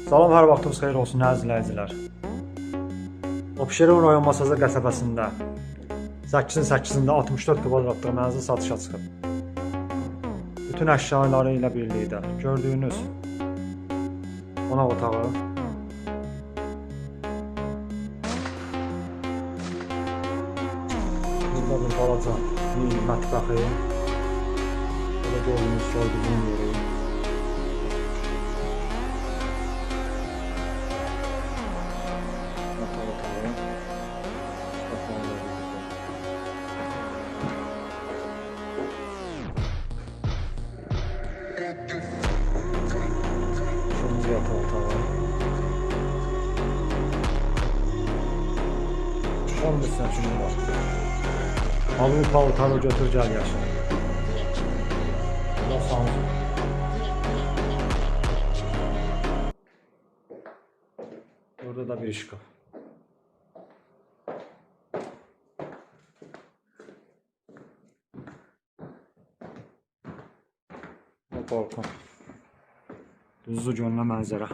Salam, hər vaxtınız xeyir olsun, əziz izləyicilər. Abşeron rayon Masazır qəsəbəsində 8-in 8-də 64 kvadratlıq mənzil satışa çıxıb. Bütün əşyaları ilə birlikdə gördüyünüz qonaq otağı, burada bir balaca mini mətbəxi, burada gördüyünüz soyduğun yeri, kırmızı yatağı otağı. 15 səntin var. Alın paltarı götür gəl yaşa. Burada sansın. Burada da bir şkaf. Balkon. Düzlü gönlü mənzərə.